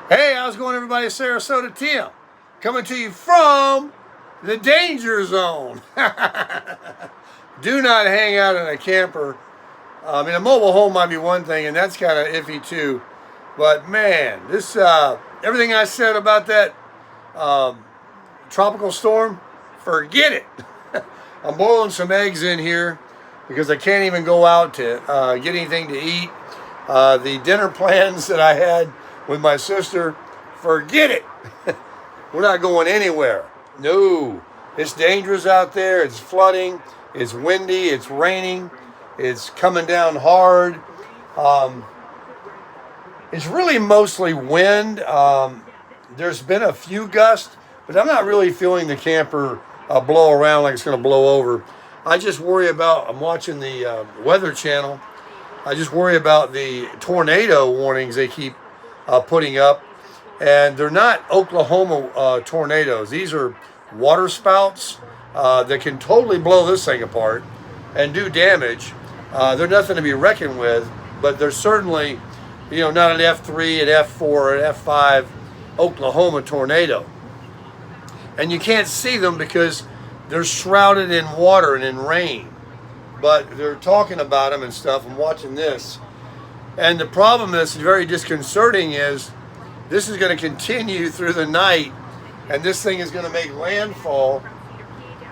Hey, how's it going, everybody? Sarasota Tim, coming to you from the danger zone. Do not hang out in a camper. I mean, a mobile home might be one thing, and that's kind of iffy too. But man, this everything I said about that tropical storm, forget it. I'm boiling some eggs in here because I can't even go out to get anything to eat. The dinner plans that I had with my sister, forget it. We're not going anywhere. No, it's dangerous out there. It's flooding. It's windy. It's raining. It's coming down hard. It's really mostly wind. There's been a few gusts, but I'm not really feeling the camper blow around like it's going to blow over. I just worry about, I'm watching the Weather Channel. I just worry about the tornado warnings they keep putting up. And they're not Oklahoma tornadoes. These are water spouts that can totally blow this thing apart and do damage. They're nothing to be reckoned with, but they're certainly, not an F3, an F4, an F5 Oklahoma tornado. And you can't see them because they're shrouded in water and in rain. But they're talking about them and stuff. I'm watching this. And the problem that's very disconcerting is this is going to continue through the night, and this thing is going to make landfall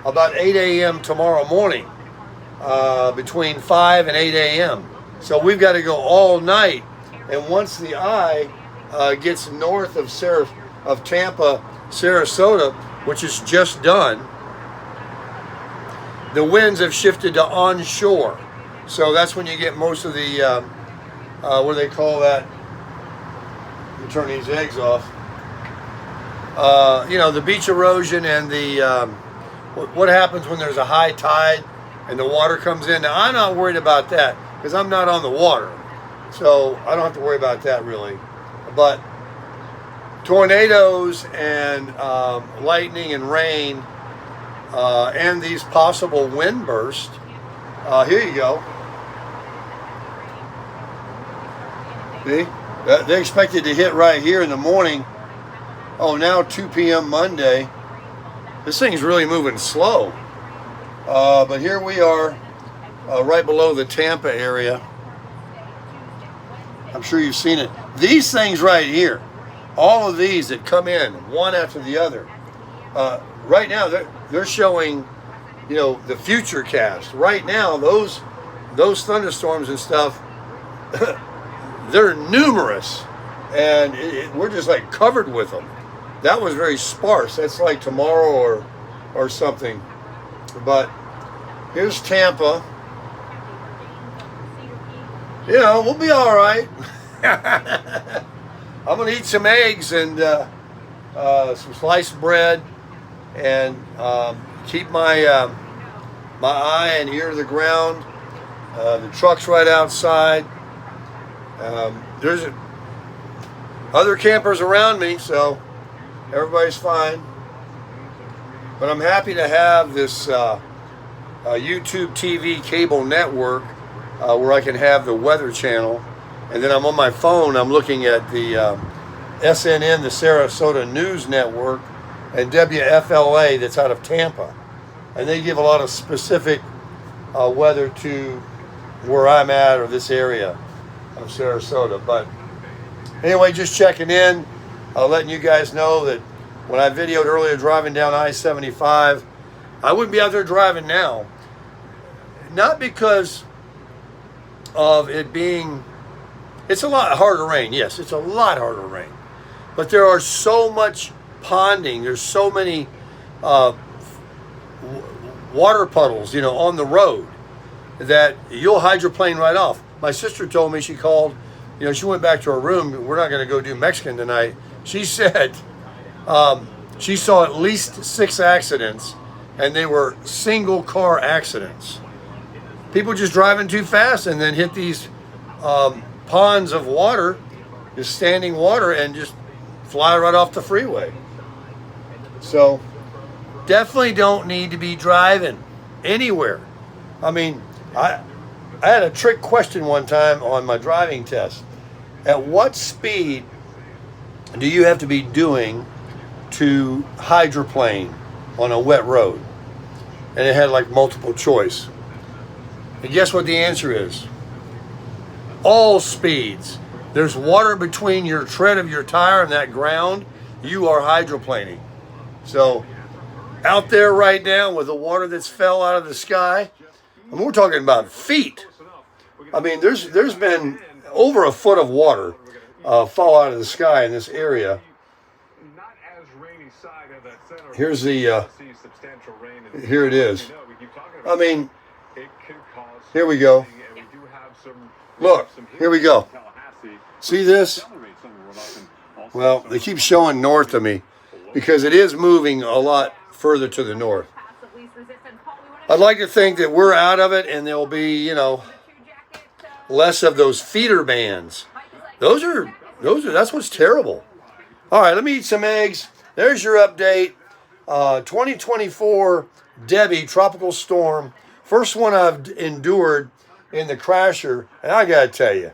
about 8 a.m. tomorrow morning, between 5 and 8 a.m. So we've got to go all night. And once the eye gets north of Tampa, Sarasota, which is just done, the winds have shifted to onshore. So that's when you get most of the, what do they call that? Let me turn these eggs off. The beach erosion and the, what happens when there's a high tide and the water comes in. Now, I'm not worried about that because I'm not on the water. So I don't have to worry about that really. But tornadoes and lightning and rain and these possible wind bursts. Here you go. See? They expected to hit right here in the morning. Oh, now 2 p.m. Monday. This thing's really moving slow. But here we are, right below the Tampa area. I'm sure you've seen it. These things right here, all of these that come in one after the other, right now they're showing, the future cast. Right now, those thunderstorms and stuff, they're numerous, and we're just like covered with them. That was very sparse. That's like tomorrow or something. But here's Tampa. We'll be all right. I'm gonna eat some eggs and some sliced bread, and keep my my eye and ear to the ground. The truck's right outside. There's other campers around me, so everybody's fine. But I'm happy to have this YouTube TV cable network where I can have the Weather Channel. And then I'm on my phone, I'm looking at the SNN, the Sarasota News Network, and WFLA that's out of Tampa. And they give a lot of specific weather to where I'm at or this area of Sarasota. But anyway, just checking in, letting you guys know that when I videoed earlier driving down I-75, I wouldn't be out there driving now. Not because of it being, it's a lot harder rain. Yes, it's a lot harder rain. But there are so much ponding. There's so many water puddles, on the road that you'll hydroplane right off. My sister told me, she called, she went back to her room. We're not going to go do Mexican tonight. She said she saw at least 6 accidents, and they were single car accidents. People just driving too fast and then hit these ponds of water, just standing water, and just fly right off the freeway. So definitely don't need to be driving anywhere. I mean, I had a trick question one time on my driving test. At what speed do you have to be doing to hydroplane on a wet road? And it had like multiple choice. And guess what the answer is? All speeds. There's water between your tread of your tire and that ground, you are hydroplaning. So out there right now with the water that's fell out of the sky, and we're talking about feet. I mean, there's been over a foot of water fall out of the sky in this area. Here's the, here it is. I mean, here we go. Look, here we go. See this? Well, they keep showing north of me because it is moving a lot further to the north. I'd like to think that we're out of it and there'll be, you know, less of those feeder bands. That's what's terrible. All right, let me eat some eggs. There's your update. 2024 Debbie tropical storm. First one I've endured in the crasher, and I gotta tell you,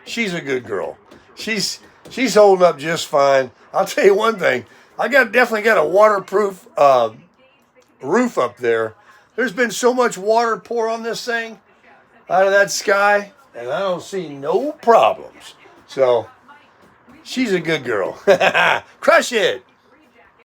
she's a good girl. She's holding up just fine. I'll tell you one thing. I definitely got a waterproof roof up there. There's been so much water pour on this thing out of that sky, and I don't see no problems. So she's a good girl. Crush it.